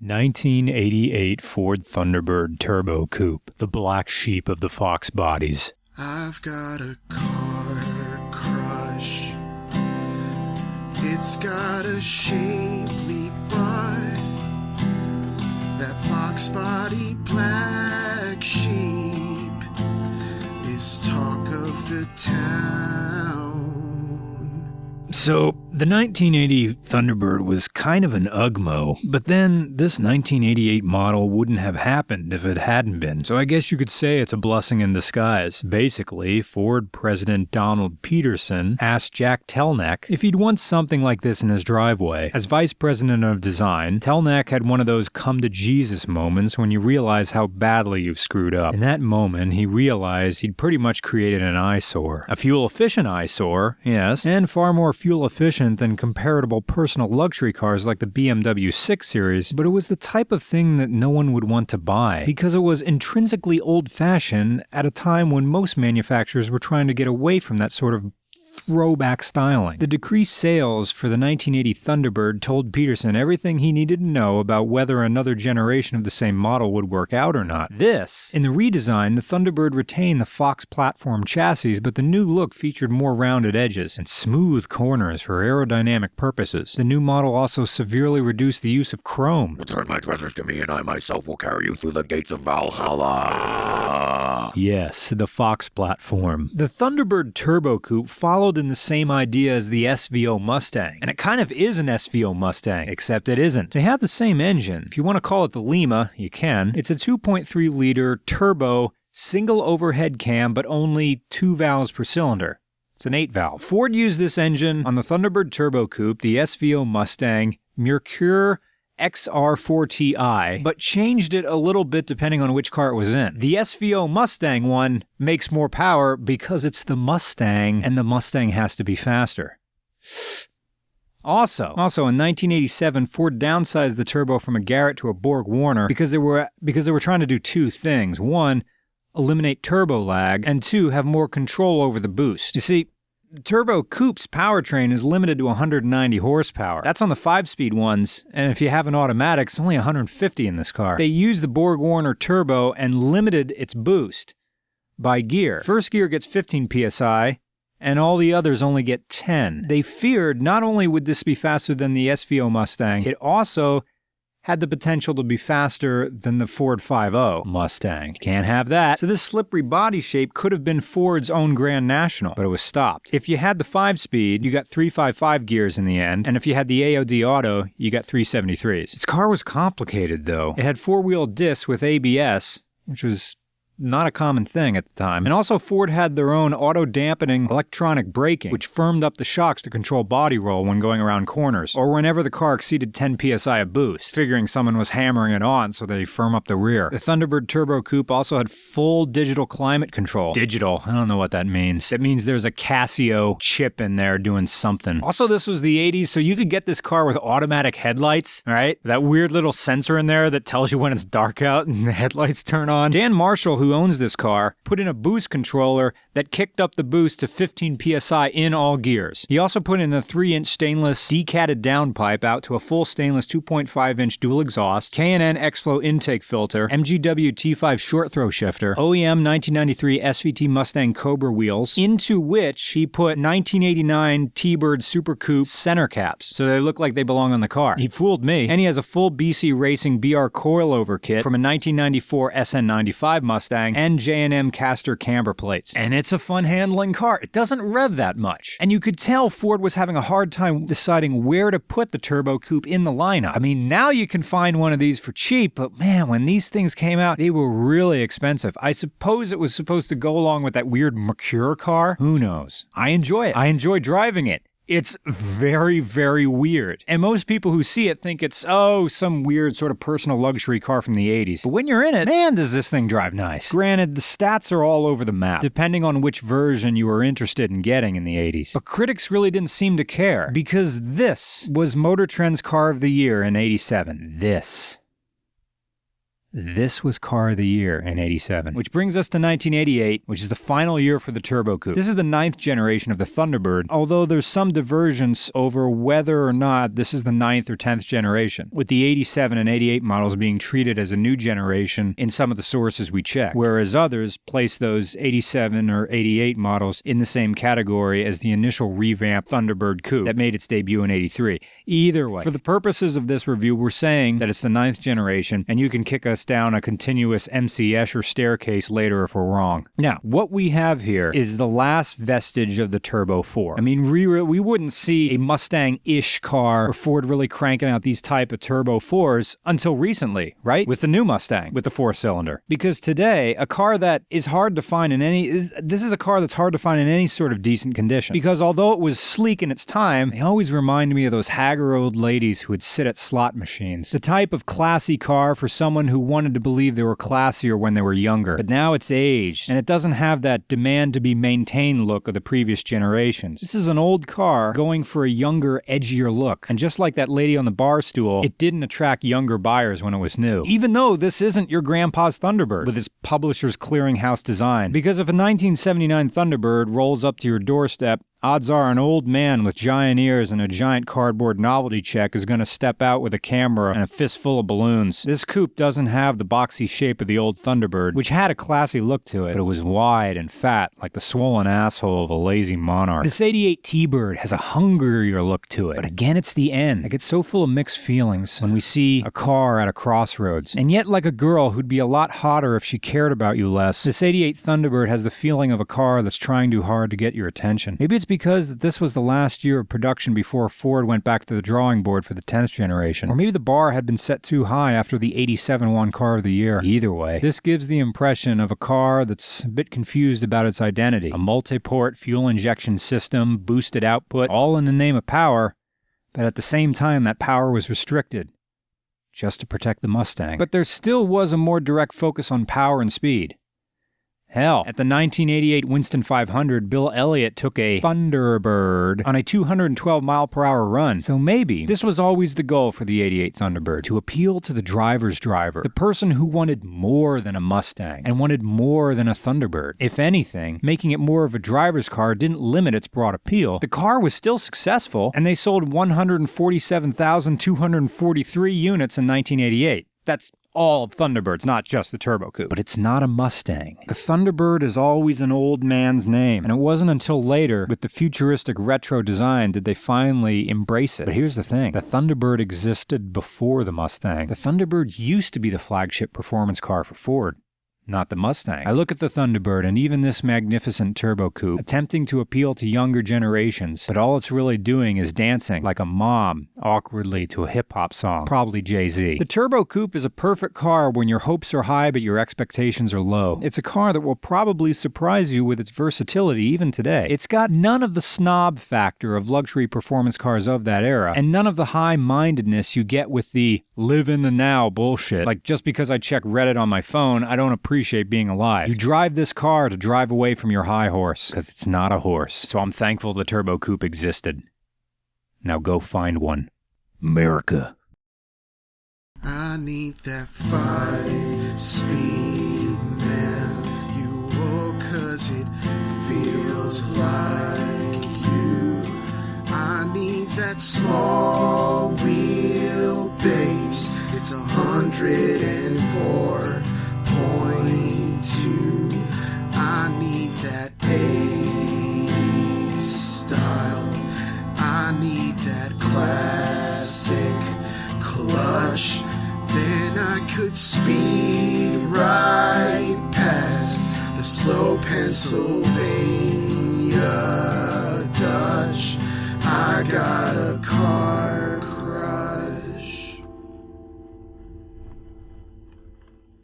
1988 Ford Thunderbird Turbo Coupe, the black sheep of the Fox bodies. I've got a car crush. It's got a shapely butt. That Fox body black sheep is talk of the town. So, the 1980 Thunderbird was kind of an UGMO, but then this 1988 model wouldn't have happened if it hadn't been, so I guess you could say it's a blessing in disguise. Basically, Ford President Donald Peterson asked Jack Telneck if he'd want something like this in his driveway. As Vice President of Design, Telneck had one of those come-to-Jesus moments when you realize how badly you've screwed up. In that moment, he realized he'd pretty much created an eyesore. A fuel-efficient eyesore, yes, and far more fuel-efficient than comparable personal luxury cars like the BMW 6 Series, but it was the type of thing that no one would want to buy, because it was intrinsically old-fashioned at a time when most manufacturers were trying to get away from that sort of throwback styling. The decreased sales for the 1980 Thunderbird told Peterson everything he needed to know about whether another generation of the same model would work out or not. In the redesign, the Thunderbird retained the Fox platform chassis, but the new look featured more rounded edges and smooth corners for aerodynamic purposes. The new model also severely reduced the use of chrome. Return my treasures to me, and I myself will carry you through the gates of Valhalla. Yes, the Fox platform. The Thunderbird Turbo Coupe followed in the same idea as the SVO Mustang, and it kind of is an SVO Mustang, except it isn't. They have the same engine. If you want to call it the Lima, you can. It's a 2.3-liter turbo, single overhead cam, but only 2 valves per cylinder. It's an 8-valve. Ford used this engine on the Thunderbird Turbo Coupe, the SVO Mustang, Mercure XR4TI, but changed it a little bit depending on which car it was in. The SVO Mustang one makes more power because it's the Mustang, and the Mustang has to be faster. Also in 1987, Ford downsized the turbo from a Garrett to a Borg Warner because they were trying to do two things. One, eliminate turbo lag, and two, have more control over the boost. You see, the Turbo Coupe's powertrain is limited to 190 horsepower. That's on the 5-speed ones, and if you have an automatic, it's only 150 in this car. They used the Borg Warner turbo and limited its boost by gear. First gear gets 15 psi, and all the others only get 10. They feared not only would this be faster than the SVO Mustang, it also had the potential to be faster than the Ford 5.0 Mustang. Can't have that. So this slippery body shape could have been Ford's own Grand National, but it was stopped. If you had the 5-speed, you got 355 gears in the end, and if you had the AOD Auto, you got 373s. This car was complicated, though. It had 4-wheel discs with ABS, which was not a common thing at the time. And also Ford had their own auto-dampening electronic braking, which firmed up the shocks to control body roll when going around corners, or whenever the car exceeded 10 psi of boost, figuring someone was hammering it on so they firm up the rear. The Thunderbird Turbo Coupe also had full digital climate control. Digital, I don't know what that means. It means there's a Casio chip in there doing something. Also, this was the 80s, so you could get this car with automatic headlights, right? That weird little sensor in there that tells you when it's dark out and the headlights turn on. Dan Marshall, who owns this car, put in a boost controller that kicked up the boost to 15 psi in all gears. He also put in a 3-inch stainless decatted downpipe out to a full stainless 2.5-inch dual exhaust, K&N X-Flow intake filter, MGW T5 short throw shifter, OEM 1993 SVT Mustang Cobra wheels, into which he put 1989 T-Bird Super Coupe center caps, so they look like they belong on the car. He fooled me. And he has a full BC Racing BR coilover kit from a 1994 SN95 Mustang and J&M caster camber plates. And it's a fun handling car. It doesn't rev that much. And you could tell Ford was having a hard time deciding where to put the Turbo Coupe in the lineup. I mean, now you can find one of these for cheap, but man, when these things came out, they were really expensive. I suppose it was supposed to go along with that weird Mercure car. Who knows? I enjoy it. I enjoy driving it. It's very, very weird. And most people who see it think it's, some weird sort of personal luxury car from the 80s. But when you're in it, man, does this thing drive nice. Granted, the stats are all over the map, depending on which version you were interested in getting in the 80s. But critics really didn't seem to care, because this was Motor Trend's Car of the Year in '87. This this was car of the year in 87. Which brings us to 1988, which is the final year for the Turbo Coupe. This is the 9th generation of the Thunderbird, although there's some divergence over whether or not this is the 9th or 10th generation, with the 87 and 88 models being treated as a new generation in some of the sources we check, whereas others place those 87 or 88 models in the same category as the initial revamped Thunderbird Coupe that made its debut in 83. Either way, for the purposes of this review, we're saying that it's the 9th generation, and you can kick us down a continuous MC Escher staircase later if we're wrong. Now, what we have here is the last vestige of the Turbo 4. I mean, we wouldn't see a Mustang-ish car or Ford really cranking out these type of Turbo 4s until recently, right? With the new Mustang, with the 4-cylinder. Because today, a car that is hard to find in this is a car that's hard to find in any sort of decent condition. Because although it was sleek in its time, they always remind me of those haggard old ladies who would sit at slot machines. The type of classy car for someone who wanted to believe they were classier when they were younger. But now it's aged, and it doesn't have that demand to be maintained look of the previous generations. This is an old car going for a younger, edgier look. And just like that lady on the bar stool, it didn't attract younger buyers when it was new. Even though this isn't your grandpa's Thunderbird with its publisher's clearinghouse design. Because if a 1979 Thunderbird rolls up to your doorstep, odds are an old man with giant ears and a giant cardboard novelty check is going to step out with a camera and a fistful of balloons. This coupe doesn't have the boxy shape of the old Thunderbird, which had a classy look to it, but it was wide and fat like the swollen asshole of a lazy monarch. This 88 T-Bird has a hungrier look to it, but again it's the end. I get so full of mixed feelings when we see a car at a crossroads. And yet, like a girl who'd be a lot hotter if she cared about you less, this 88 Thunderbird has the feeling of a car that's trying too hard to get your attention. Maybe it's because this was the last year of production before Ford went back to the drawing board for the 10th generation. Or maybe the bar had been set too high after the 87 won Car of the Year. Either way, this gives the impression of a car that's a bit confused about its identity. A multi-port fuel injection system, boosted output, all in the name of power, but at the same time that power was restricted, just to protect the Mustang. But there still was a more direct focus on power and speed. Hell, at the 1988 Winston 500, Bill Elliott took a Thunderbird on a 212-mile-per-hour run. So maybe this was always the goal for the 88 Thunderbird, to appeal to the driver's driver, the person who wanted more than a Mustang and wanted more than a Thunderbird. If anything, making it more of a driver's car didn't limit its broad appeal. The car was still successful, and they sold 147,243 units in 1988. That's all of Thunderbirds, not just the Turbo Coupe. But it's not a Mustang. The Thunderbird is always an old man's name, and it wasn't until later, with the futuristic retro design, did they finally embrace it. But here's the thing. The Thunderbird existed before the Mustang. The Thunderbird used to be the flagship performance car for Ford, not the Mustang. I look at the Thunderbird and even this magnificent Turbo Coupe, attempting to appeal to younger generations, but all it's really doing is dancing like a mom awkwardly to a hip-hop song, probably Jay-Z. The Turbo Coupe is a perfect car when your hopes are high but your expectations are low. It's a car that will probably surprise you with its versatility even today. It's got none of the snob factor of luxury performance cars of that era, and none of the high-mindedness you get with the live in the now bullshit. Like, just because I check Reddit on my phone, I don't appreciate being alive. You drive this car to drive away from your high horse, because it's not a horse. So I'm thankful the Turbo Coupe existed. Now go find one. America. I need that 5-speed manual, 'cause it feels like you. I need that small wheelbase. It's 104.2. I need that 80s style. I need that classic clutch. Then I could speed right past the slow Pennsylvania Dutch. I got a car